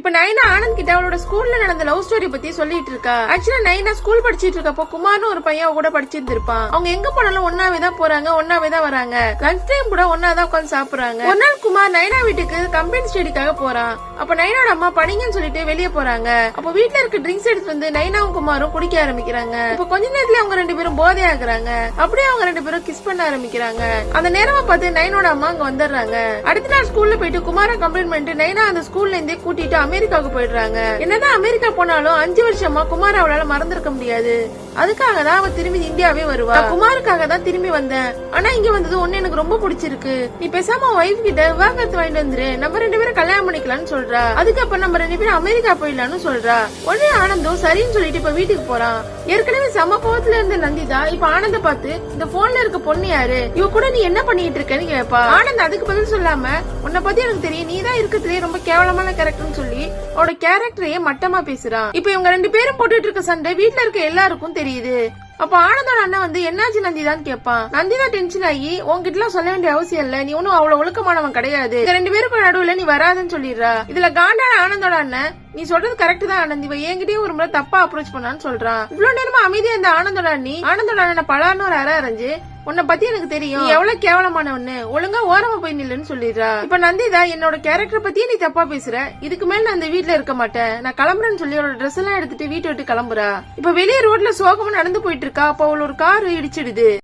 இப்ப நைனா ஆனந்த் கிட்ட அவளோட ஸ்கூல்ல நடந்த லவ் ஸ்டோரி பத்தி சொல்லிட்டு இருக்கா. ஆக்சுவலா நைனா ஸ்கூல் படிச்சிட்டு இருக்கப்போ குமார்னு ஒரு பையன் கூட படிச்சிருந்திருப்பான். அவங்க எங்க போனாலும் ஒன்னாவே தான் போறாங்க, ஒன்னாவே தான் வராங்க. லஞ்ச் டைம் கூட ஒன்னாதான் உட்காந்து சாப்பிடுறாங்க. ஒரு நாள் குமார் நைனா வீட்டுக்கு கம்பெனி ஸ்டடிக்காக போறான். அப்ப நைனாவோட அம்மா படிங்கன்னு சொல்லிட்டு வெளியே போறாங்க. அப்ப வீட்டுல இருக்க ட்ரிங்க்ஸ் எடுத்து வந்து நைனாவும் குமாரும் குடிக்க ஆரம்பிக்கிறாங்க. இப்ப கொஞ்ச நேரத்துல அவங்க ரெண்டு பேரும் போதை ஆகுறாங்க. அப்படியே அவங்க ரெண்டு பேரும் கிஸ் பண்ண ஆரம்பிக்கிறாங்க. அந்த நேரமா பார்த்து நைனோட அம்மா அங்க வந்துடுறாங்க. அடுத்த நாள் ஸ்கூல்ல போயிட்டு குமார கம்ப்ளைண்ட் பண்ணிட்டு நைனா அந்த ஸ்கூல்ல இருந்தே கூட்டிட்டு அமெரிக்காவுக்கு போயிடுறாங்க. என்னதான் அமெரிக்கா போனாலும் 5 வருஷமா குமார் அவளால மறந்திருக்க முடியாது. அதுக்காக தான் அவ திரும்பி இந்தியாவே வருவா. குமாருக்காக தான் திரும்பி வந்தேன். ஆனா இங்க வந்தது ஒண்ணு எனக்கு ரொம்ப பிடிச்சிருக்கு. நீ பேசாம வைஃப் கிட்ட விவாகரத்து வாங்கிட்டு வந்துரு, நம்ம ரெண்டு பேரும் கல்யாணம் பண்ணிக்கலாம்னு சொல்றா. அதுக்கப்புறம் நம்ம ரெண்டு பேரும் அமெரிக்கா போயிடலாம்னு சொல்றா. உடனே ஆனந்தும் சரின்னு சொல்லிட்டு இப்ப வீட்டுக்கு போறான். ஏற்கனவே சம கோவத்துல இருந்த நந்திதா இப்ப ஆனந்த பார்த்து இந்த போன்ல இருக்க பொண்ணு யாரு, இவ கூட நீ என்ன பண்ணிட்டு இருக்கன்னு கேப்பா. ஆனந்த் அதுக்கு பதில் சொல்லாம உன்னை பத்தி எனக்கு தெரியும், நீதான் இருக்கிறதுலே ரொம்ப கேவலமான கேரக்டர்னு சொல்லி அவனோட கேரக்டரையே மட்டமா பேசுறான். இப்ப இவங்க ரெண்டு பேரும் போட்டுட்டு இருக்க சண்டை வீட்டுல இருக்க எல்லாருக்கும் தெரியுது. அப்ப ஆனந்தோட அண்ணன் வந்து என்னாச்சு நந்திதான் கேட்பான். நந்திதா டென்ஷன் ஆகி உங்ககிட்ட எல்லாம் சொல்ல வேண்டிய அவசியம் இல்ல, நீ ஒன்னும் அவ்வளவு ஒழுக்கமானவன் கிடையாது, ரெண்டு பேருக்கும் நடுவுல நீ வராதுன்னு சொல்லிடுறா. இதுல காண்டான ஆனந்தோட அண்ணன் நீ சொல்றது கரெக்ட் தான் ஆனந்த், இவ என்கிட்டயும் ஒரு முறை தப்பா அப்ரோச் பண்ணான்னு சொல்றான். இவ்வளவு நேரமா அமைதியா இருந்த ஆனந்தோட அண்ணனை பலான்னு ஒரு அரை அரைஞ்சு உன்னை பத்தி எனக்கு தெரியும், நீ எவ்வளவு கேவலமானவன்னு, ஒழுங்கா ஓரமா போய் நில்லுன்னு சொல்லிடுறா. இப்ப நந்திதா என்னோட கேரக்டர் பத்தியே நீ தப்பா பேசுற, இதுக்கு மேல நான் இந்த வீட்டுல இருக்க மாட்டேன், நான் கிளம்புறேன்னு சொல்லி அவளோட ட்ரெஸ் எல்லாம் எடுத்துட்டு வீட்டை விட்டு கிளம்புறா. இப்ப வெளியே ரோட்ல சோகமா நடந்து போயிட்டு இருக்கா. அப்ப அவள் ஒரு கார் இடிச்சிடுது.